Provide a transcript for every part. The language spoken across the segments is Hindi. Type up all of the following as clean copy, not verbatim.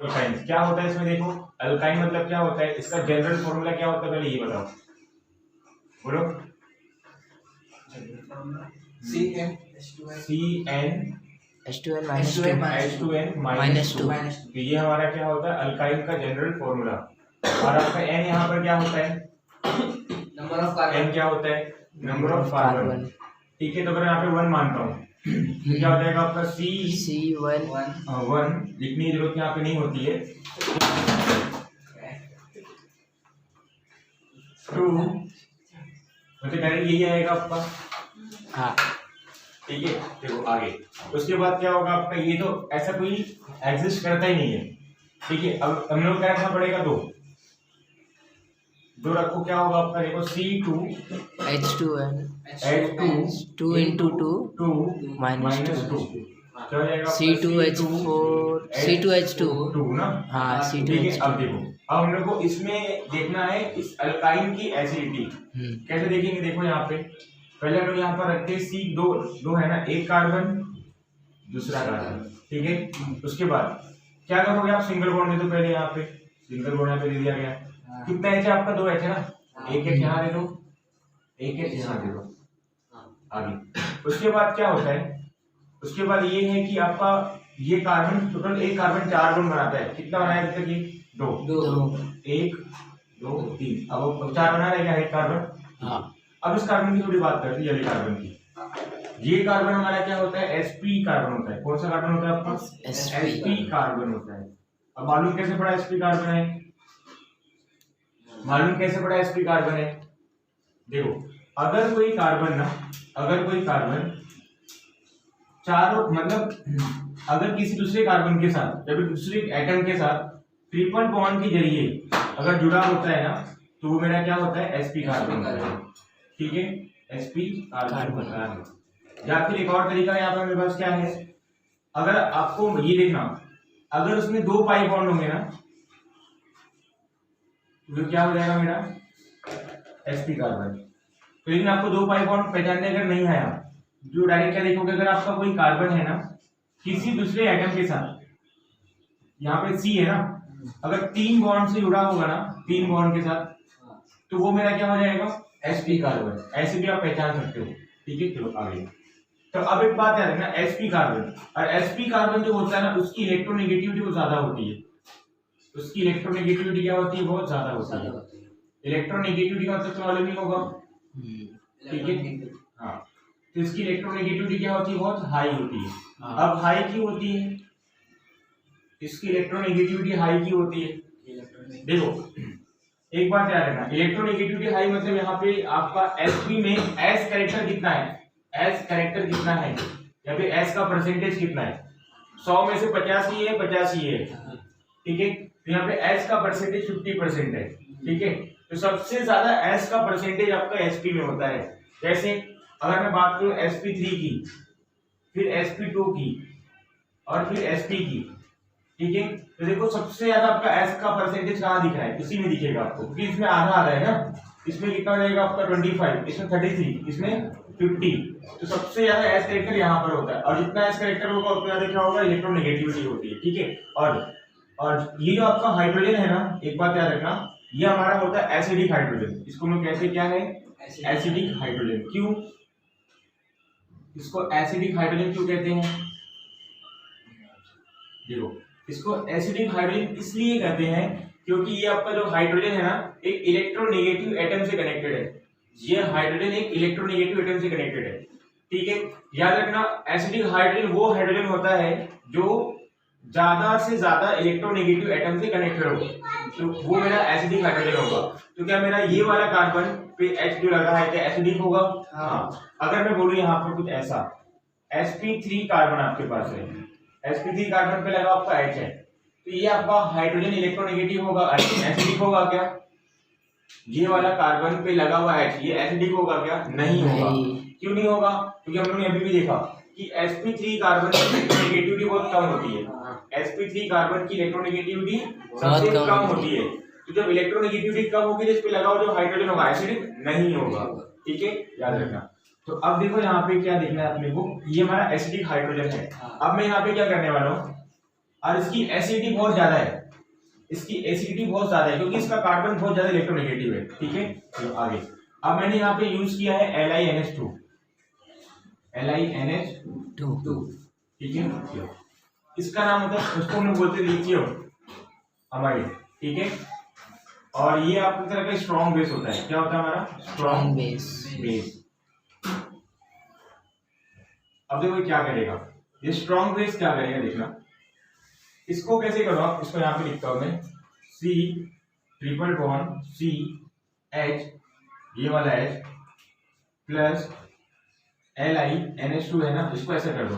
अल्काइन क्या होता है इसमें देखो, अल्काइन मतलब क्या होता है, इसका जनरल फॉर्मूला क्या होता है पहले ये बताओ, बोलो। CnH2n-2 तो ये हमारा क्या होता है अल्काइन का जनरल फॉर्मूला। और आपका N यहाँ पर क्या होता है, नंबर ऑफ कार्बन, N क्या होता है नंबर ऑफ कार्बन, ठीक है। तो अगर यहाँ पे 1 मानता हूँ तो क्या हो जाएगा आपका C1 लिखने की जरूरत यहाँ पे नहीं होती है, 2 मतलब डायरेक्ट यही आएगा आपका, हाँ ठीक है। देखो आगे उसके बाद क्या होगा आपका, ये तो ऐसा कोई एग्जिस्ट करता ही नहीं है, ठीक है। अब हम लोग क्या रखना पड़ेगा, दो रखो, क्या होगा आपका देखो C2H2 into 2 minus 2 क्या हो जाएगा C2H2 ना, हाँ C2H2। अब देखो अब हम लोग को इसमें देखना है इस अल्काइन की एसिडिटी, कैसे देखेंगे, देखो यहाँ पे पहले हम लोग यहाँ पर रखते हैं दो है ना, एक कार्बन दूसरा कार्बन, ठीक है। उसके बाद क्या करोगे आप, सिंगल बॉन्ड दे दो पहले, यहाँ पे सिंगल बॉन्ड यहाँ पे दे दिया गया, कितना एच है आपका, 2 एच है ना, एक एच यहाँ दे दो, एक एच यहाँ दे दो, आगे। उसके बाद क्या होता है, उसके बाद ये है कि आपका ये कार्बन टोटल एक कार्बन 4 बॉन्ड बनाता है, कितना बनाया अभी तक, ये 2 1 2 3, अब 4 बना रहेगा एक कार्बन। अब इस कार्बन की थोड़ी बात करते हैं, ये कार्बन की, ये कार्बन हमारा क्या होता है sp कार्बन होता है, कौन सा कार्बन होता है आपका sp कार्बन होता है। अब मालूम कैसे पड़ा sp कार्बन है, मालूम कैसे पड़ा sp कार्बन है, देखो अगर कोई कार्बन चारों मतलब अगर किसी दूसरे कार्बन के साथ या फिर दूसरे एटम के साथ ट्रिपल बॉन्ड के जरिए अगर जुड़ा होता है ना, तो वो मेरा क्या होता है sp कार्बन होता है, ठीक है, sp कार्बन होता है। या फिर एक और तरीका यहाँ पर मेरे पास क्या है, अगर आपको ये देखना, अगर उसमें 2 पाई बॉन्ड होंगे ना तो क्या हो जाएगा मेरा sp कार्बन। तो लेकिन आपको 2 पाई बॉन्ड पहचानने अगर नहीं आया, जो डायरेक्ट क्या देखोगे, अगर आपका कोई कार्बन है ना किसी दूसरे एटम के साथ, यहाँ पे C है ना, अगर 3 बॉन्ड से जुड़ा होगा ना, 3 बॉन्ड के साथ, तो वो मेरा क्या हो जाएगा sp कार्बन, ऐसे भी आप पहचान सकते हो, ठीक है। चलो आगे। तो अब एक बात याद रखना, sp कार्बन और sp कार्बन जो होता है ना, उसकी इलेक्ट्रोनेगेटिविटी बहुत ज्यादा होती है, उसकी इलेक्ट्रोनेगेटिविटी क्या होती है, बहुत ज्यादा होती है। इलेक्ट्रोनेगेटिविटी का मतलब मालूम ही होगा, ठीक है, हाँ। तो इसकी इलेक्ट्रोनेगेटिविटी क्या होती है, बहुत हाई होती है। अब हाई क्यों होती है, इसकी इलेक्ट्रोनेगेटिविटी हाई क्यों होती है, देखो एक बात याद रखना, इलेक्ट्रोनेगेटिविटी हाई मतलब यहाँ पे आपका sp में s कैरेक्टर कितना है, s कैरेक्टर कितना है या फिर s का परसेंटेज कितना है, 100 में से 50 ही है, 50 ही है, ठीक है। तो यहाँ पे s का परसेंटेज 50% है, ठीक है। तो सबसे ज्यादा s का परसेंटेज आपका sp में होता है। जैसे अगर मैं बात करूं sp3 की, फिर sp2 की और फिर sp की, ठीक है। तो देखो सबसे ज्यादा आपका s का परसेंटेज कहाँ दिख रहा है, इसी में दिखेगा आपको, क्योंकि इसमें आधा आधा है ना, इसमें कितना हो जाएगा आपका 25, इसमें 33, इसमें 50। तो सबसे ज्यादा s कैरेक्टर यहाँ पर होता है, और जितना s कैरेक्टर होगा उतना ज्यादा क्या होगा, इलेक्ट्रोनेगेटिविटी होती है, ठीक है। और ये जो आपका हाइड्रोजन है ना, एक बात याद रखना, ये हमारा होता है एसिडिक हाइड्रोजन, इसको हम कहते क्या है, एसिडिक हाइड्रोजन। क्यों इसको एसिडिक हाइड्रोजन क्यों कहते हैं, देखो इसको एसिडिक हाइड्रोजन इसलिए कहते हैं क्योंकि ये आपका जो हाइड्रोजन है ना, एक इलेक्ट्रोनेगेटिव एटम से कनेक्टेड है, ये हाइड्रोजन एक इलेक्ट्रोनेगेटिव एटम से कनेक्टेड है, ठीक है। याद रखना एसिडिक हाइड्रोजन वो हाइड्रोजन होता है जो ज्यादा से ज्यादा इलेक्ट्रोनेगेटिव एटम से कनेक्टेड हो, तो वो मेरा एसिडिक हाइड्रोजन होगा। तो क्या मेरा ये वाला कार्बन पे H जो लगा है क्या एसिडिक होगा, हाँ। अगर मैं बोलूं यहाँ पर कुछ ऐसा sp3 कार्बन आपके पास है, sp3 कार्बन पे लगा आपका H है, तो ये आपका हाइड्रोजन इलेक्ट्रोनेगेटिव होगा, एसिडिक होगा क्या, ये वाला कार्बन पे लगा हुआ H ये एसिडिक होगा क्या, नहीं होगा। क्यों नहीं होगा, क्योंकि हम लोगों ने अभी भी देखा कि sp3 कार्बन की इलेक्ट्रोनेगेटिविटी बहुत कम होती है, sp3 कार्बन की इलेक्ट्रोनेगेटिविटी सबसे कम होती है। तो जब इलेक्ट्रोनेगेटिविटी कम होगी तो इस पे लगा हुआ जो हाइड्रोजन होगा एसिडिक नहीं होगा, ठीक है, याद रखना। तो अब देखो यहाँ पे क्या देखना है अपने को, ये हमारा एसिडिक हाइड्रोजन है। अब मैं यहाँ पे क्या करने वाला हूँ, और इसकी एसिडिटी बहुत ज्यादा है, इसकी एसिडिटी बहुत ज्यादा है क्योंकि इसका कार्बन बहुत ज्यादा इलेक्ट्रोनेगेटिव है। ठीक है, चलो आगे। अब मैंने यहाँ पे यूज किया है LiNH2, LiNH2, ठीक है। इसका नाम होता है, उसको हम लोग बोलते हैं लिथियम अमाइड। ठीक है, और ये आपकी तरह का स्ट्रॉन्ग बेस होता है। क्या होता है हमारा? Strong base. अब देखो क्या करेगा ये स्ट्रॉन्ग बेस, क्या करेगा देखना। इसको कैसे करो आप, इसको यहाँ पे लिखता हूं मैं C triple bond C H, ये वाला H प्लस LiNH2 है ना, इसको ऐसे कर दो।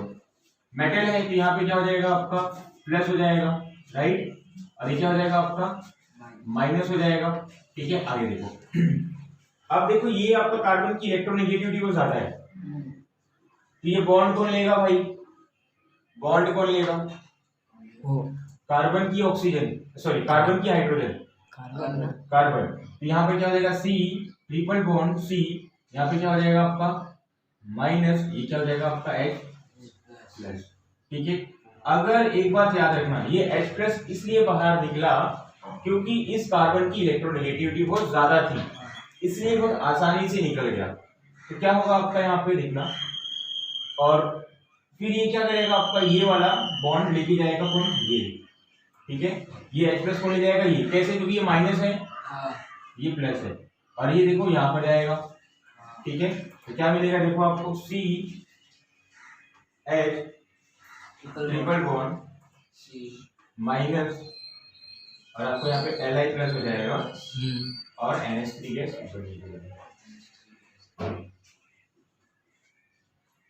मेटल है तो यहाँ पे क्या हो जाएगा आपका? प्लस हो जाएगा, राइट, और ये क्या हो जाएगा आपका? माइनस हो जाएगा। ठीक है, आगे देखो। अब देखो ये आपका कार्बन की इलेक्ट्रोनेगेटिविटी को ज्यादा है, तो ये बॉन्ड कौन लेगा भाई? बॉन्ड कौन लेगा? कार्बन की ऑक्सीजन, सॉरी कार्बन की हाइड्रोजन, कार्बन। तो यहाँ पे क्या हो जाएगा? C ट्रिपल बॉन्ड C, यहाँ पे क्या हो जाएगा आपका? माइनस, ये क्या हो जाएगा आपका? H plus. ठीक है, अगर एक बात याद रखना, ये H प्लस इसलिए बाहर निकला क्योंकि इस कार्बन की इलेक्ट्रोनेगेटिविटी बहुत ज्यादा थी, इसलिए बहुत आसानी से निकल गया। तो क्या होगा आपका यहाँ पे देखना, और फिर ये क्या करेगा आपका? ये वाला बॉन्ड लेके जाएगा कौन? ये। ठीक है, ये H प्लस को ले जाएगा, ये कैसे? क्योंकि ये माइनस है, ये प्लस है, और ये देखो यहाँ पर जाएगा। ठीक है, तो क्या मिलेगा देखो आपको? C H triple bond minus, और आपको यहाँ पे Li प्लस हो जाएगा और NH3 गैस ऊपर निकलेगा।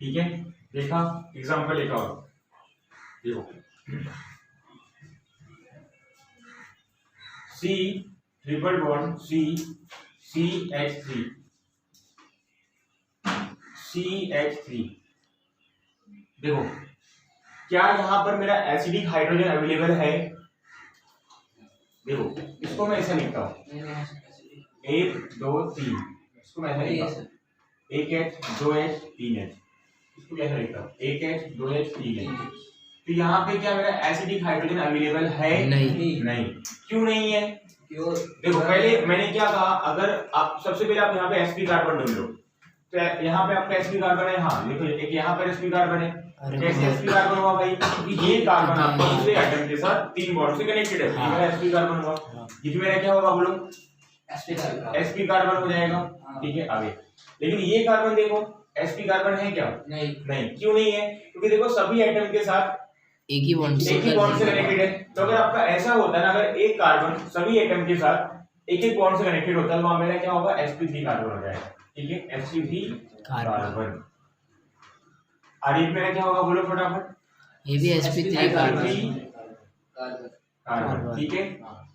ठीक है, देखा एग्जांपल एक और देखो। C triple bond C CH3 देखो, क्या यहाँ पर मेरा एसिडिक हाइड्रोजन अवेलेबल है? देखो इसको मैं ऐसा लिखता हूँ 1 2 3, इसको मैं ऐसा लिखता हूँ 1H 2H 3H, इसको कैसे लिखता हूँ 1H 2H 3H। तो यहाँ पे क्या मेरा एसिडिक हाइड्रोजन अवेलेबल है? नहीं। क्यों नहीं है? क्यों? देखो पहले मैंने क्या कहा, अगर आप सबसे पहले आप यहाँ पे sp कार्बन ढूंढ लो, तो यहाँ पे आपका sp कार्बन है। हाँ देखो, एक यहाँ पर sp कार्बन है। कैसे sp कार्बन हुआ भाई? क्योंकि ये कार्बन आपका दूसरे एटम के साथ 3 बॉन्ड से कनेक्टेड है, ये मेरा sp कार्बन हुआ। इसमें मेरा क्या होगा बोलो? sp कार्बन हो जाएगा। ठीक है, आगे। लेकिन ये कार्बन देखो, sp कार्बन है क्या? नहीं। क्यों नहीं है? क्योंकि देखो सभी एटम के साथ एक ही बॉन्ड से कनेक्टेड है। तो अगर आपका ऐसा होता है ना, अगर एक कार्बन सभी एटम के साथ एक एक बॉन्ड से कनेक्टेड होता है, तो वहां मेरा क्या होगा? sp3 कार्बन हो जाएगा। ठीक है, sp3 कार्बन। और ये मेरा क्या होगा बोलो फटाफट? ये भी sp3 कार्बन। ठीक है,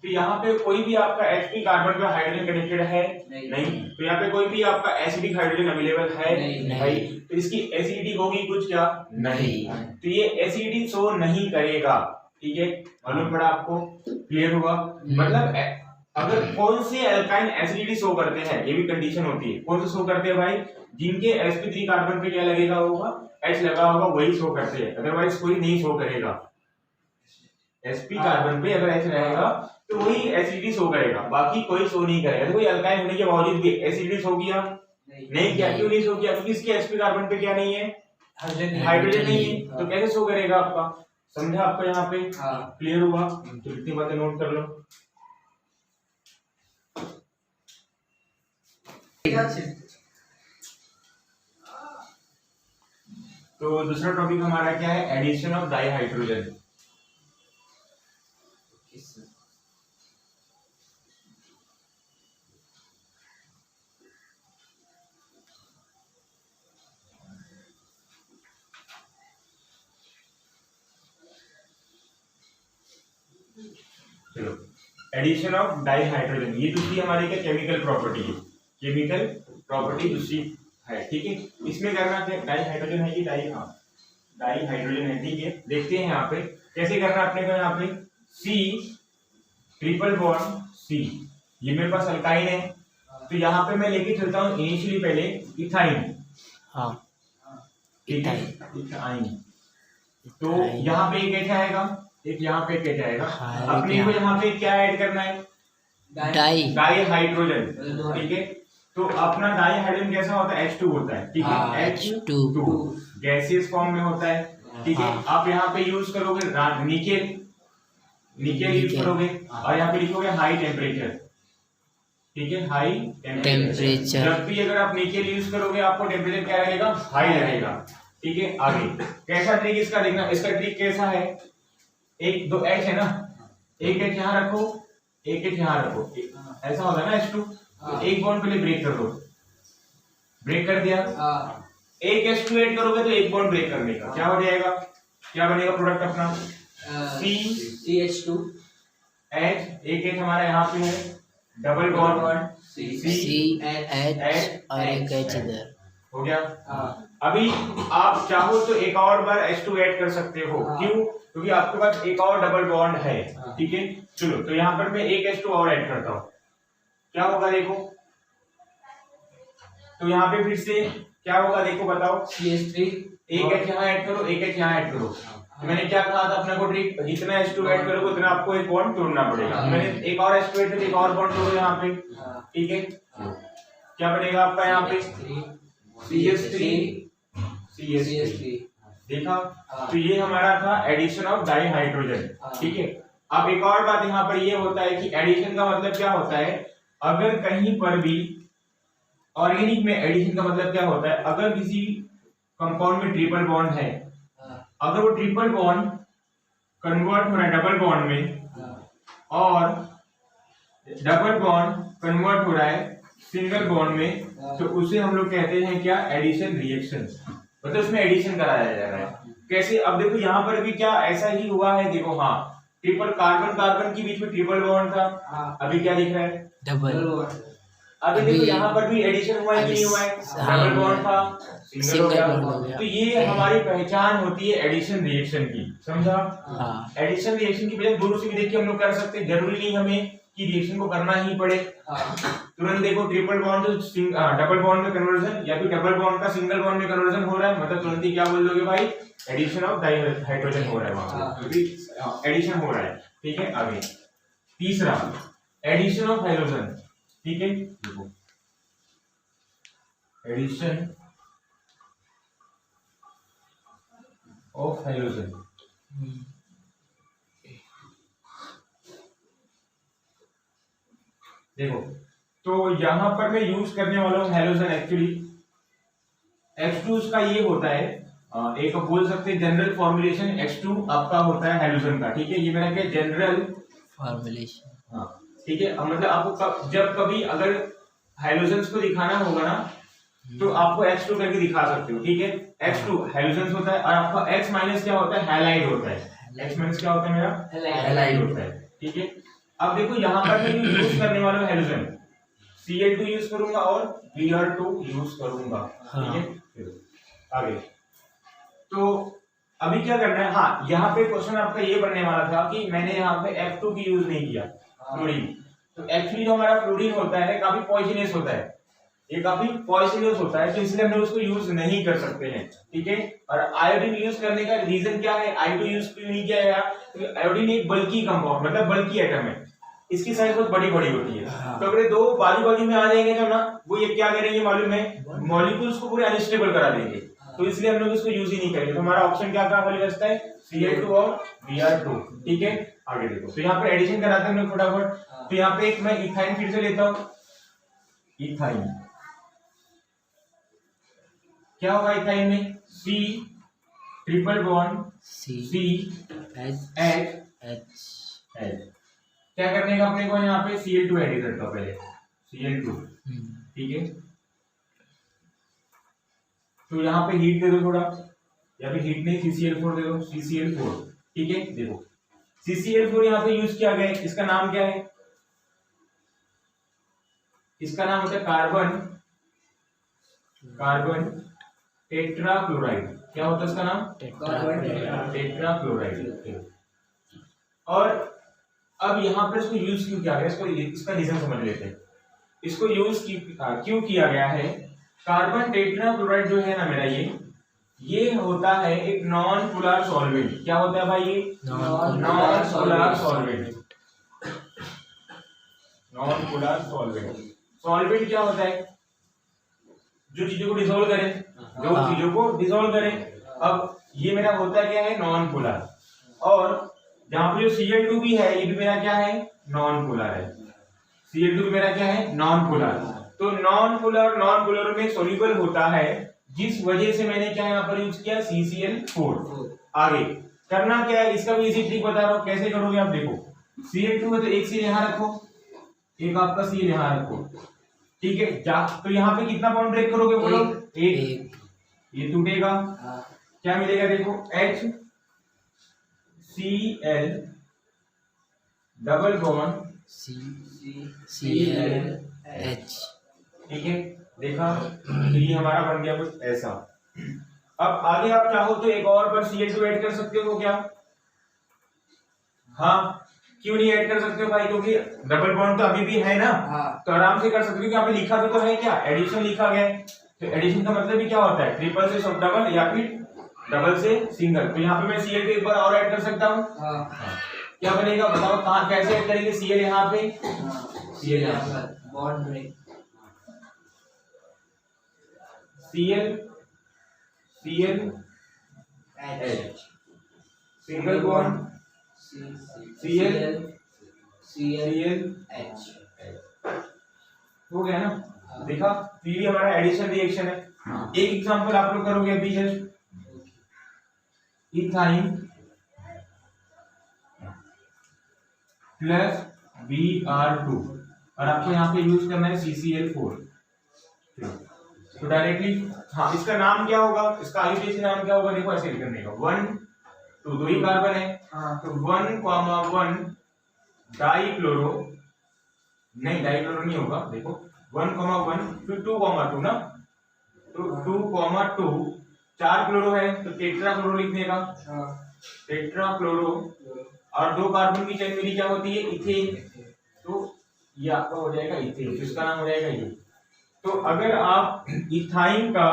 तो यहाँ पे कोई भी आपका sp कार्बन पे हाइड्रोजन कनेक्टेड है? नहीं। तो यहाँ पे कोई भी आपका एसिडिक हाइड्रोजन अवेलेबल है? नहीं। तो इसकी एसिडिटी होगी कुछ? क्या? नहीं। तो ये एसिडिटी शो नहीं करेगा। ठीक है, मालूम पड़ा आपको? क्लियर हुआ? मतलब अगर कौन से अल्काइन एसिडिटी शो करते हैं, ये भी कंडीशन होती है। कौन से शो करते हैं भाई? जिनके sp3 कार्बन पे क्या लगेगा होगा? H लगा होगा, वही शो करते हैं, अदरवाइज कोई नहीं शो करेगा। sp कार्बन पे अगर H रहेगा तो वही एसिडिटी शो करेगा, बाकी कोई शो नहीं करेगा। तो कोई अल्काइन होने के बावजूद भी एसिडिटी शो किया? नहीं किया। क्यों नहीं शो किया? क्योंकि इसके sp कार्बन पे क्या नहीं है? हाइड्रोजन नहीं है, तो कैसे शो करेगा आपका? समझा आपको यहाँ पे? क्लियर हुआ? तो इतनी बातें नोट कर लो। तो दूसरा टॉपिक हमारा क्या है? Addition of dihydrogen. चलो, एडिशन ऑफ डाइहाइड्रोजन, ये दूसरी हमारी क्या केमिकल प्रॉपर्टी है, केमिकल प्रॉपर्टी दूसरी है। ठीक है, इसमें करना क्या? डाइहाइड्रोजन है कि डाइहाइड्रोजन है। ठीक है, देखते हैं यहाँ पे कैसे करना अपने को। यहाँ पे C ट्रिपल बॉन्ड C, ये मेरे पास अल्काइन है, तो यहाँ पे मैं लेके चलता हूँ इनिशियली पहले इथाइन। इथाइन। तो यहाँ पे एक H आएगा, एक यहाँ पे क्या जाएगा, हाँ, अपने को यहाँ पे क्या ऐड करना है, डाई हाइड्रोजन, ठीक है। तो अपना डाई हाइड्रोजन कैसा होता है, H2 होता है, ठीक है, H2 गैसियस फॉर्म में होता है, ठीक है। आप यहाँ पे यूज करोगे निकेल, निकेल यूज करोगे और यहाँ पे लिखोगे हाई टेम्परेचर, ठीक है, हाई टेम्परेचर। जब भी अगर आप निकेल यूज करोगे आपको टेम्परेचर क्या रहेगा, हाई रहेगा, ठीक है। आगे कैसा ट्रिक इसका देखना, इसका ट्रिक कैसा है, एक दो H है ना, एक H यहाँ रखो, एक H यहाँ रखो, ऐसा होगा ना H2, तो एक बॉन्ड पहले ब्रेक कर दो, ब्रेक कर दिया, एक H2 ऐड करोगे तो एक बॉन्ड ब्रेक करने का क्या हो जाएगा, क्या बनेगा प्रोडक्ट अपना, CH2 H, एक H हमारा यहाँ पे है, डबल बॉन्ड CH और एक H इधर हो गया। अभी आप चाहो तो एक और बार H2 ऐड कर सकते हो, क्यों, क्योंकि आपके पास एक और डबल बॉन्ड है, ठीक है। चलो तो यहाँ पर मैं एक H2 और ऐड करता हूँ, क्या होगा देखो, तो यहाँ पे फिर से क्या होगा देखो, बताओ, CH3, एक H यहाँ ऐड करो, एक H यहाँ ऐड करो। तो मैंने क्या कहा था अपने को ट्रिक, जितना H2 ऐड करोगे उतना आपको एक बॉन्ड तोड़ना पड़ेगा। मैंने एक और H2 ऐड किया, एक और बॉन्ड तोड़ो यहाँ पे, ठीक है। क्या बनेगा आपका यहाँ पे, CH3 देखा, तो ये हमारा था एडिशन ऑफ डाई हाइड्रोजन, ठीक है। अब एक और बात यहाँ पर ये होता है कि एडिशन का मतलब क्या होता है, अगर कहीं पर भी ऑर्गेनिक में एडिशन का मतलब क्या होता है, अगर किसी कंपाउंड में ट्रिपल बॉन्ड है, अगर वो ट्रिपल बॉन्ड कन्वर्ट हो रहा है डबल बॉन्ड में, और डबल बॉन्ड कन्वर्ट हो रहा है सिंगल बॉन्ड में, तो उसे हम लोग कहते हैं क्या, एडिशन रिएक्शन, मतलब उसमें एडिशन कराया जा रहा है। कैसे, अब देखो यहाँ पर भी क्या ऐसा ही हुआ है, देखो हाँ, ट्रिपल कार्बन कार्बन के बीच में ट्रिपल बॉन्ड था, अभी क्या दिख रहा है, डबल। अभी देखो यहाँ पर भी एडिशन हुआ है कि नहीं हुआ है, डबल बॉन्ड था सिंगल हो गया। तो ये हमारी पहचान होती है एडिशन रिएक्शन की, समझा। एडिशन रिएक्शन की वजह दूर से भी देख के हम लोग कर सकते हैं, जरूरी नहीं हमें कि रिएक्शन को करना ही पड़े। तुरंत देखो ट्रिपल बॉन्ड से डबल बॉन्ड में कन्वर्जन, या फिर डबल बॉन्ड का सिंगल बॉन्ड में कन्वर्जन हो रहा है, मतलब तुरंत ही क्या बोल दोगे भाई, एडिशन ऑफ डाई हाइड्रोजन हो रहा है वहां पे, क्योंकि एडिशन हो रहा है, ठीक है। आगे तीसरा एडिशन ऑफ हाइड्रोजन, ठीक है, देखो एडिशन ऑफ हाइड्रोजन, देखो तो यहां पर मैं यूज करने वाला हूं हैलोजन, एक्चुअली H2 का ये होता है, एक बोल सकते हैं जनरल फॉर्मुलेशन H2 आपका होता है हैलोजन का, ठीक है, ये मेरा क्या जनरल फॉर्मुलेशन, हाँ ठीक है। मतलब आपको जब कभी अगर हैलोजन्स को दिखाना होगा ना, तो आपको H2 करके दिखा सकते हो, ठीक है। H2 हैलोजन्स होता है, और आपका X माइनस क्या होता है, हैलाइड होता है, X माइनस क्या होता है मेरा, हैलाइड होता है, ठीक है। अब देखो यहाँ पर मैं यूज करने वाला हूँ हैलोजन, Cl2 यूज करूंगा और Br2 यूज करूंगा, ठीक है। आगे तो अभी क्या करना है, हाँ यहाँ पे क्वेश्चन आपका ये बनने वाला था कि मैंने यहाँ पे F2 की यूज नहीं किया, फ्लोरीन। तो एक्चुअली जो हमारा फ्लोरीन होता है काफी पॉइजनस होता है, ये काफी पॉइजनस होता है, तो इसलिए हम लोग उसको यूज नहीं कर सकते हैं, ठीक है। और आयोडीन यूज करने का रीजन क्या है, आयोडीन यूज क्यों नहीं किया गया, क्योंकि आयोडीन एक बल्की कंपाउंड, मतलब बल्की एटम है, इसकी साइज बहुत बड़ी बड़ी होती है। तो अगर दो बाजू बाजू में आ जाएंगे तो ना, वो ये क्या करेंगे मालूम है, मॉलिक्यूल्स को पूरे अनस्टेबल करा देंगे, तो इसलिए हम लोग इसको यूज ही नहीं करेंगे। तो हमारा ऑप्शन क्या क्या खाली बचता है, Cl2 और Br2, ठीक है। आगे देखो, तो यहाँ पर एडिशन कराते हैं हम लोग फटाफट। तो यहाँ पे एक मैं इथाइन फिर से लेता हूँ, इथाइन क्या होगा, इथाइन में C triple bond C H क्या करने का अपने को, यहाँ पे Cl2 ऐड करता हूँ पहले, Cl2, ठीक है। तो यहाँ पे हीट दे दो थोड़ा, या फिर हीट नहीं CCl4 दे दो, CCl4, ठीक है। देखो CCl4 यहाँ पे यूज किया गया है, इसका नाम क्या है, इसका नाम होता है कार्बन टेट्राक्लोराइड, क्या होता है इसका नाम, टेट्राक्लोराइड। और अब यहाँ पर इसको यूज क्यों किया गया, इसका रीजन समझ लेते हैं। इसको यूज क्यों किया गया है, कार्बन टेट्राक्लोराइड जो है ना मेरा, ये होता है एक नॉन पोलर सॉल्वेंट। क्या होता है भाई ये? Non polar solvent. Non polar solvent. Solvent क्या होता है? जो चीजों को डिसॉल्व करे, जो चीजों को डिसॉल्व करे। अब ये मेरा होता क्या है? Non polar. और जहां पे जो Cl2 भी है ये भी मेरा क्या है? नॉन पोलर है। Cl2 भी मेरा क्या है? Non polar. तो नॉन पोलर में सोल्यूबल होता है, जिस वजह से मैंने क्या यहाँ पर यूज किया? CCl4। आगे करना क्या है? इसका भी इसी ट्रिक बता रहा हूँ, कैसे करोगे आप देखो। Cl2 है तो एक Cl यहाँ रखो, एक आपका Cl यहाँ रखो, ठीक है। तो यहाँ पे कितना बॉन्ड ब्रेक करोगे बोलो? एक। ये टूटेगा, क्या मिलेगा देखो? HCl double bond CClH। ठीक है, देखा? तो ये हमारा बन गया कुछ ऐसा। अब आगे आप चाहो तो एक और पर Cl2 ऐड कर सकते हो क्या? हाँ, क्यों नहीं ऐड कर सकते हो भाई? क्योंकि डबल बॉन्ड तो अभी भी है ना। तो आराम से कर सकते हो, क्योंकि यहाँ पे लिखा तो है क्या? एडिशन लिखा गया है। तो एडिशन का मतलब भी क्या होता है? ट्रिपल से सब डबल या फिर डबल से सिंगल। तो यहाँ पे मैं Cl2 एक बार और ऐड कर सकता हूँ। क्या बनेगा बताओ? कहाँ कैसे ऐड करेंगे? Cl यहाँ पे, Cl यहाँ पर bond break, Cl single bond ClH हो गया ना? देखा? ये हमारा एडिशन रिएक्शन है। एक एग्जांपल आप लोग करोगे अभी जस्ट, इथाइन प्लस Br2 और आपको यहाँ पे यूज करना है CCl4। तो डायरेक्टली हाँ, इसका नाम क्या होगा? इसका आईयूपीएसी नाम क्या होगा? देखो ऐसे लिखने का 1 2 दो ही कार्बन है। तो 1,1 डाइक्लोरो, नहीं डाइक्लोरो नहीं होगा, देखो 1,1 फिर 2,2 ना, तो 2,2 4 क्लोरो है तो टेट्रा क्लोरो लिखने का, टेट्रा क्लोरो। और 2 कार्बन की चेन मिली क्या होती है? इथेन। तो ये आपका हो जाएगा इथेन, इसका नाम हो जाएगा ये। तो अगर आप इथाइन का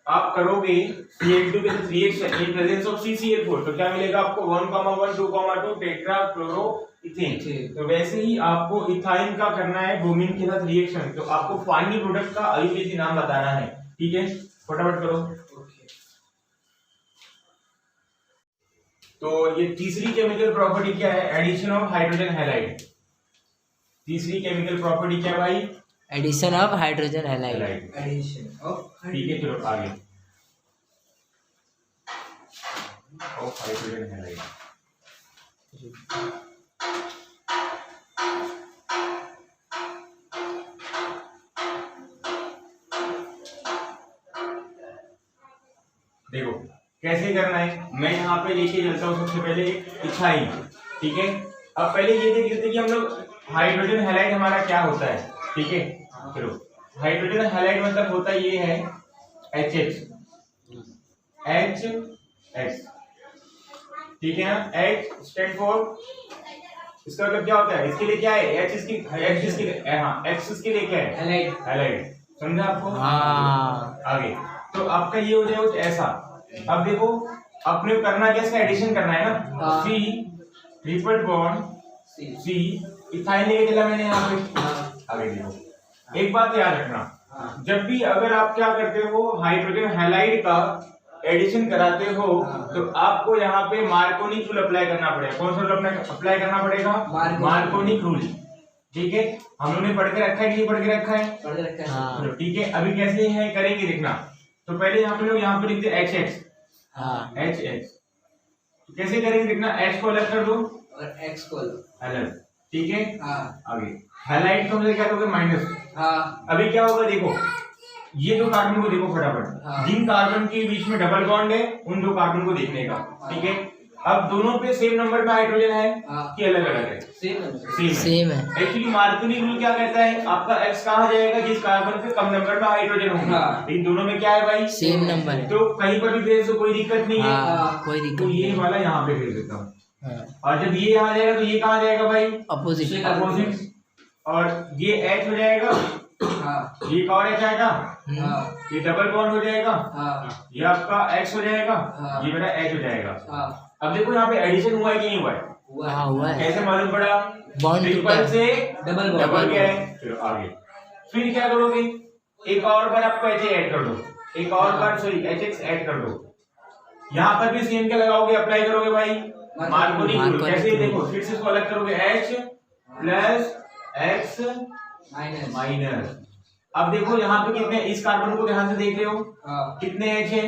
आप करोगे Cl2 के साथ reaction in presence of CCl4 तो क्या मिलेगा आपको? 1,1 2,2 टेट्रा क्लोरो इथेन। तो वैसे ही आपको इथाइन का करना है ब्रोमीन के साथ रिएक्शन, तो आपको फाइनल प्रोडक्ट का आईयूपीएसी नाम बताना है, ठीक है? फटाफट करो। तो ये तीसरी केमिकल प्रॉपर्टी क्या है? Addition of hydrogen halide. तीसरी केमिकल प्रॉपर्टी क्या भाई? Addition of hydrogen halide. Addition of, ठीक है, चलो आगे। Of hydrogen halide. देखो कैसे करना है, मैं यहाँ पे लेके चलता हूँ सबसे पहले इथाइन, ठीक है। अब पहले ये देख लेते हैं कि हम लोग हाइड्रोजन हैलाइड हमारा क्या होता है, ठीक है। चलो, हाइड्रोजन हैलाइड मतलब होता ये है HH, ठीक है ना। H स्टैंड फॉर, इसका मतलब क्या होता है? इसके लिए क्या है? H इसके लिए, हाँ X इसके लिए क्या है? हैलाइड। समझा आपको? हाँ। आगे तो आपका ये हो जाएगा कुछ ऐसा। अब देखो अपने करना क्या, इसका एडिशन करना है ना। C triple bond C, ethyne लेके चला मैंने यहाँ पे। आगे देखो एक बात याद रखना, जब भी अगर आप क्या करते हो हाइड्रोजन हैलाइड का एडिशन कराते हो तो आपको यहाँ पे मार्कोनिक रूल अप्लाई करना पड़ेगा। कौन सा रूल अप्लाई करना पड़ेगा? मार्कोनिक रूल, ठीक है। हम लोगों ने पढ़ के रखा है कि नहीं पढ़ के रखा है? पढ़ के रखा है। चलो ठीक है, अभी कैसे है करेंगे देखना। तो पहले यहाँ पे लोग यहाँ पे लिखते हैं HX, HX कैसे करेंगे देखना। H को अलग कर दो और X को अलग, ठीक है। आगे हैलाइड को हम क्या करोगे? माइनस। अभी क्या होगा देखो, ये दो कार्बन को देखो फटाफट, जिन कार्बन के बीच में डबल बॉन्ड है उन दो कार्बन को देखने का, ठीक है। अब दोनों पे सेम नंबर का हाइड्रोजन है कि अलग अलग है? सेम है। एक्चुअली मार्कोनी रूल क्या कहता है, आपका X कहाँ जाएगा? जिस कार्बन पे कम नंबर का हाइड्रोजन होगा। इन दोनों में क्या है भाई? सेम नंबर है। तो कहीं पर भी भेज दो, कोई दिक्कत नहीं है, कोई दिक्कत। तो ये वाला यहाँ पे भेज देता हूँ, और जब ये यहाँ जाएगा तो ये कहाँ जाएगा भाई? अपोजिट। और ये H हो जाएगा, ये और H आएगा, ये डबल बॉन्ड हो जाएगा, हाँ ये आपका X हो जाएगा, हाँ। ये मेरा H हो जाएगा। हाँ अब देखो यहाँ पे एडिशन हुआ है कि नहीं हुआ है? हुआ हाँ है। हुआ है। कैसे मालूम पड़ा? बॉन्ड ट्रिपल टूटा से डबल डबल बॉन्ड। क्या है? चलो आगे फिर क्या करोगे? एक और बार आपको HA ऐड कर दो, एक और बार सॉरी HX ऐड कर दो। यहाँ पर भी सेम क्या लगाओगे? अप्लाई करोगे भाई मार्कोनी रूल। मार्कोनी कैसे? रूल। देखो फिर से इसको अलग करोगे, H plus X minus. Minus. अब देखो यहाँ पे कितने, इस कार्बन को ध्यान से देख रहे हो, हाँ कितने H है?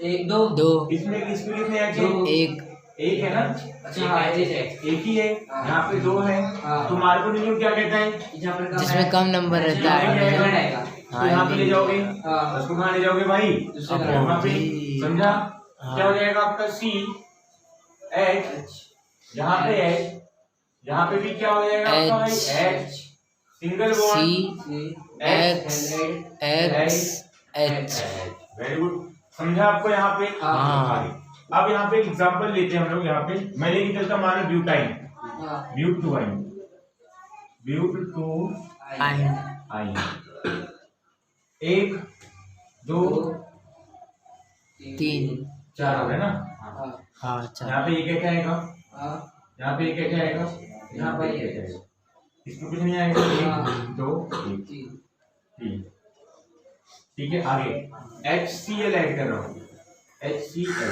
एक दो। दो इसमें कितने H है? दो। एक एक है ना? अच्छा हाँ एक है। एक ही है। हाँ। यहाँ पे दो है। हाँ। तो मार्कोनी रूल क्या कहता है? जहाँ पर कम जिसमें है, कम नंबर रहता यहाँ पे क्या है। आएगा? आएगा। तो यहाँ पे ले जाओगे, हाँ। उसको कहाँ ले जाओगे भाई? दूसरे अब तरफ। यहाँ पे जी। समझा? हाँ। क्या हो जाएगा आपका C H, यहाँ पे H, यहाँ पे भी क्या हो जाएगा आपका भाई? H, H single bond C X X H। Very good. समझा आपको यहाँ पे? हाँ। आगे। अब यहाँ पे एक एग्जांपल लेते हैं हम लोग। यहाँ पे मैं लेके चलता हूँ, मानो ब्यूटाइन, हाँ but two yne, but two yne आइन। एक दो तीन चार हो गए ना? हाँ हाँ अच्छा। यहाँ पे एक आएगा, हाँ यहाँ पे एक आएगा, यहाँ पे एक आएगा, इसमें कुछ नहीं आएगा। एक दो एक तीन। तीन। ठीक है, आगे HCl ऐड कर रहा हूँ, HCl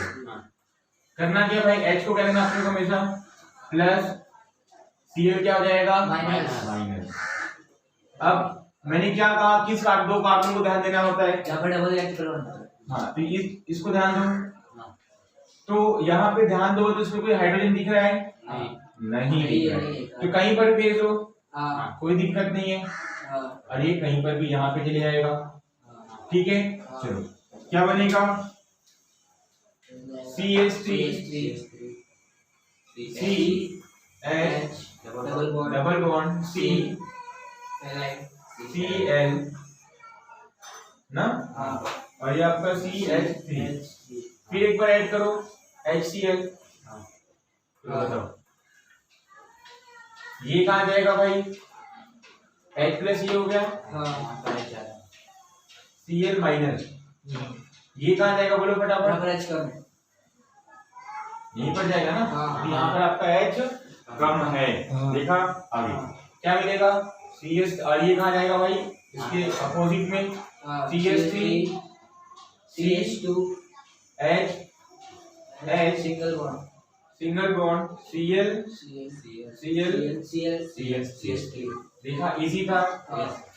करना क्या भाई? H को क्या करना आपको हमेशा? प्लस, Cl क्या हो जाएगा? माइनस। माइनस। अब मैंने क्या कहा? किस दो कार्बन को ध्यान देना होता है? जहाँ पर डबल इलेक्ट्रॉन होता है। हाँ, तो इसको ध्यान दो। हाँ। तो यहाँ पे ध्यान दो तो इसमें कोई हाइड्रोजन दिख रहा है? नहीं। नहीं दिख रहा है। नहीं। तो कहीं पर भेज दो, हाँ कोई दिक्कत नहीं है। हाँ और ये कहीं पर भी यहाँ पे चले जाएगा। हाँ। ठीक है, चलो क्या बनेगा? CH3 CH double bond double bond C Cl ना, हाँ और ये आपका CH3। फिर एक बार ऐड करो HCl। तो बताओ ये कहाँ जाएगा भाई? H प्लस ये हो गया, हाँ Cl माइनस, ये कहाँ जाएगा बोलो यहाँ फटाफट? पर H कम है। यहीं पर जाएगा ना? हाँ। तो यहाँ पर आपका H कम है। हाँ। देखा? आगे क्या मिलेगा? CS, और ये कहाँ जाएगा भाई? इसके अपोजिट में हाँ CH3 CH2 H H single bond single bond Cl CL CH3। देखा? इजी था।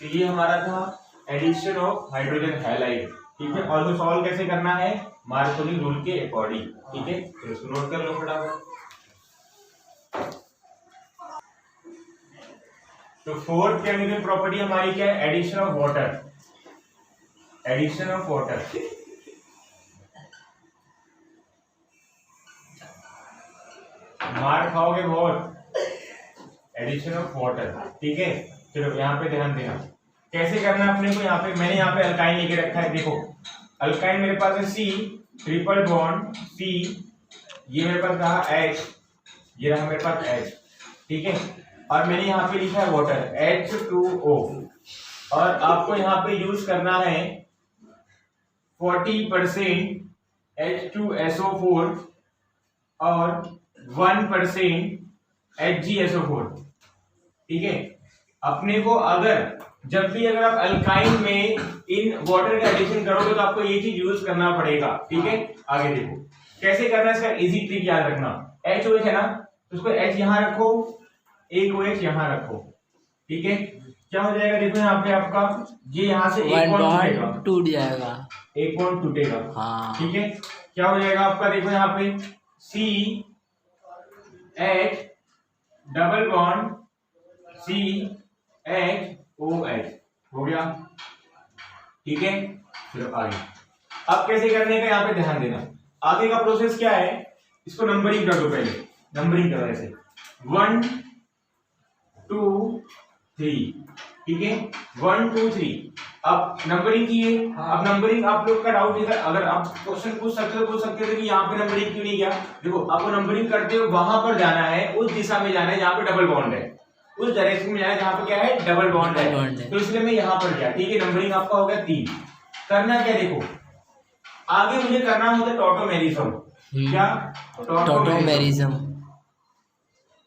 तो ये हमारा था एडिशन ऑफ हाइड्रोजन हैलाइड। ठीक है, और तो सॉल्व कैसे करना है? मार्कोनी रूल के अकॉर्डिंग। ठीक है, तो इसको नोट कर लो फटाफट। तो फोर्थ केमिकल प्रॉपर्टी हमारी क्या है? Addition of water. Addition of water. मार खाओगे बहुत। Addition of water. ठीक है, चलो यहाँ पे ध्यान देना कैसे करना है अपने को। यहाँ पे मैंने यहाँ पे अल्काइन लेके रखा है। देखो अल्काइन मेरे पास है C ट्रिपल बॉन्ड C, ये मेरे पास रहा H, ये रहा मेरे पास H। ठीक है, और मैंने यहाँ पे लिखा है वाटर H2O, और आपको यहाँ पे यूज करना है 40% H2SO4 और 1% HgSO4। ठीक है, अपने को अगर जब भी अगर आप अल्काइन में इन वाटर का एडिशन करोगे तो आपको ये चीज यूज करना पड़ेगा। ठीक है, आगे देखो कैसे करना है। इसका इजी ट्रिक याद रखना। HOH है ना, तो उसको H यहाँ रखो, एक OH यहाँ रखो। ठीक है, क्या हो जाएगा? देखो यहाँ पे आपका ये यहाँ से एक बॉन्ड टूटेगा, टूट जाएगा। एक बॉन्ड टूटेगा। हाँ ठीक है, क्या हो जाएगा आपका? देखो यहाँ पे CH डबल बॉन्ड CHOH हो गया। ठीक है, चलो आगे। अब कैसे करने का यहाँ पे ध्यान देना। आगे का प्रोसेस क्या है? इसको नंबरिंग कर दो पहले। नंबरिंग करो ऐसे 1 2 3। ठीक है, 1 2 3। अब नंबरिंग की है। अब नंबरिंग आप लोग का डाउट है, अगर आप क्वेश्चन पूछ सकते थे कि यहाँ पे नंबरिंग क्यों नहीं किया। देखो आपको नंबरिंग करते हो वहां पर जाना है, उस दिशा में जाना है जहाँ पे डबल बॉन्ड है, उस डायरेक्शन में जाना है जहाँ पे क्या है? डबल बॉन्ड है। तो इसलिए मैं यहाँ पर गया। ठीक है, नंबरिंग आपका हो गया 3। करना क्या देखो, आगे मुझे करना होता है टॉटोमेरिज्म। क्या? टॉटोमेरिज्म।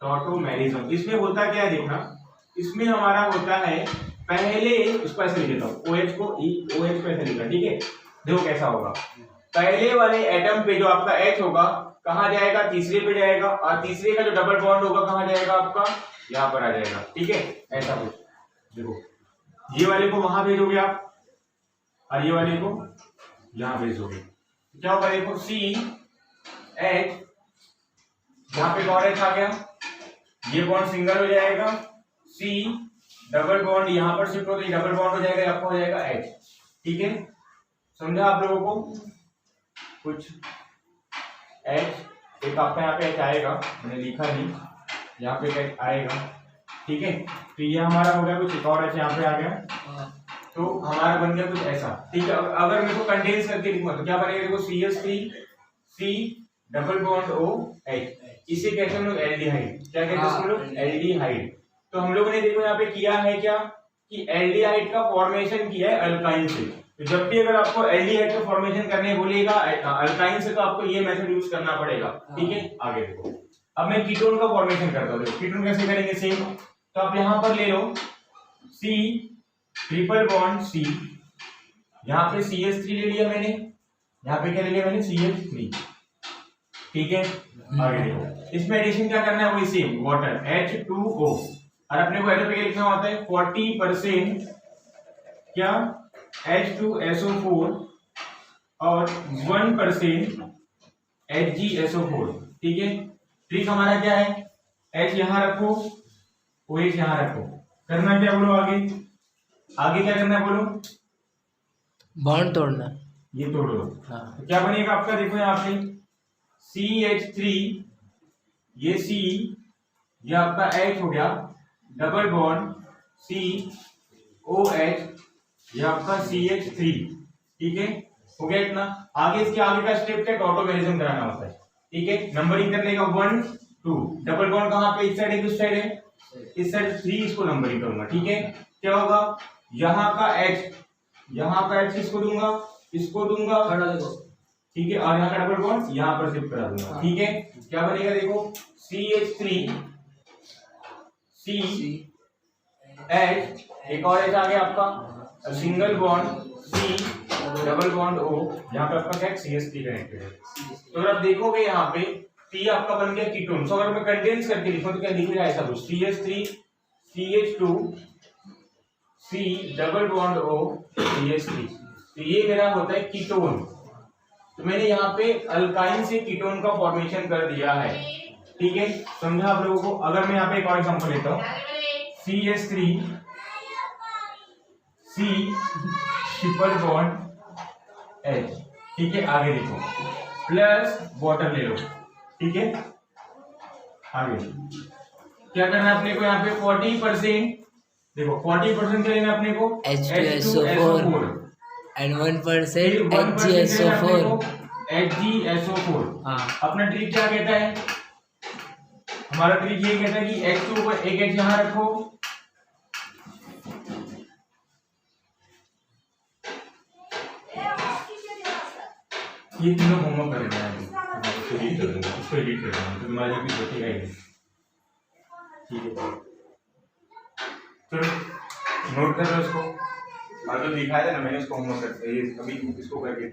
टॉटोमेरिज्म इसमें होता क्या है देखना, इसमें हमारा होता है पहले, उसको ऐसे लिख देता हूँ, OH को OH को ऐसे लिखा, ठीक है। देखो कैसा होगा, पहले वाले एटम पे जो आपका H होगा कहाँ जाएगा, तीसरे पे जाएगा, और तीसरे का जो डबल बॉन्ड होगा कहाँ जाएगा आपका, यहाँ पर आ जाएगा, ठीक है। ऐसा कुछ देखो, ये वाले को वहां भेजोगे आप और ये वाले को यहाँ भेजोगे, क्या होगा देखो, CH, यहाँ पे और H आ गया, ये बॉन्ड सिंगल हो जाएगा, C डबल बॉन्ड यहाँ पर शिफ्ट होता है, डबल बॉन्ड हो जाएगा, आपका हो जाएगा H, ठीक है। समझा आप लोगों को कुछ? H एक आपका यहाँ पे H आएगा, मैंने लिखा नहीं, यहाँ पे H आएगा, ठीक है। तो ये हमारा हो गया कुछ, एक और H यहाँ पे आ गया, तो हमारा बन गया कुछ ऐसा, ठीक है। अगर मेरे को कंडेंस करके लिखूंगा तो क्या बनेगा देखो, CH3 C double bond OH, इसे कहते हैं हम लोग एल्डिहाइड। क्या कहते हैं इसको लोग? एल्डिहाइड। तो हम लोगों ने देखो यहाँ पे किया है क्या कि एल्डिहाइड का फॉर्मेशन किया है अल्काइन से। तो जब भी अगर आपको एल्डिहाइड का फॉर्मेशन करने बोलेगा अल्काइन से, तो आपको ये मेथड यूज करना पड़ेगा, ठीक है। आगे देखो, अब मैं कीटोन का फॉर्मेशन करता हूँ। कीटोन कैसे करेंगे? सेम, तो आप यहाँ पर ले लो C ट्रिपल बॉन्ड C, यहाँ पे CH3 ले लिया मैंने, यहाँ पे क्या ले लिया मैंने, CH3, ठीक है। आगे देखो, इसमें एडिशन क्या करना है, वही सेम, वाटर H2O, और अपने को एरो पे क्या लिखना होता है, 40% क्या, H2SO4 और 1% HgSO4, ठीक है। ट्रिक हमारा क्या है, H यहाँ रखो, OH यहाँ रखो, करना क्या बोलो, आगे क्या करना है बोलो, बॉन्ड तोड़ना, ये तोड़ दो। हाँ। तो क्या बनेगा आपका, देखो यहाँ पे CH3, ये C, ये आपका H हो गया, डबल बॉन्ड COH, ये आपका CH3, ठीक है। हो गया इतना। आगे इसके आगे का स्टेप क्या, टॉटोमेरिज्म कराना होता है, ठीक है। नंबरिंग करने का 1 2, डबल बॉन्ड कहाँ पे, इस साइड है किस साइड है, इस साइड 3, इसको नंबरिंग करूंगा, ठीक है। क्या होगा, यहाँ का H, यहाँ का H किसको दूंगा, इसको दूंगा, ठीक है, और यहाँ का डबल बॉन्ड यहाँ पर शिफ्ट करा दूंगा, ठीक है। क्या बनेगा देखो, CH3 C H, एक और H आ गया आपका, single bond C double bond O, यहाँ पे आपका क्या है, CH3 कनेक्टेड है। तो अगर आप देखोगे यहाँ पे T आपका बन गया कीटोन। सो अगर मैं कंडेंस करके लिखूं तो क्या लिखेगा, ऐसा कुछ, CH3 CH2 C double bond O CH3, तो ये मेरा होता है कीटोन। तो मैंने यहाँ पे अल्काइन से कीटोन का फॉर्मेशन कर दिया है, ठीक है। समझा आप लोगों को? अगर मैं यहाँ पे एक और एग्जांपल लेता हूँ, CH3 C triple bond H, ठीक है। आगे देखो, प्लस वाटर ले लो, ठीक है। आगे क्या करना है अपने को, यहाँ पे 40%, देखो 40% क्या लेना है अपने को, H2SO4 एंड 1% HgSO4, HgSO4। हाँ। अपना ट्रिक क्या कहता है, हमारा ट्रिक ये कहता है कि H2 को एक H यहाँ रखो, ये तीनों होमवर्क कर रहे हैं, इसको एडिट कर दूंगा, इसको एडिट कर दूंगा, तो तुम्हारे कुछ बचेगा ही नहीं, ठीक है। चलो नोट कर लो इसको, और जो दिखाया था ना मैंने, उसको होमवर्क करते हैं, अभी इसको करके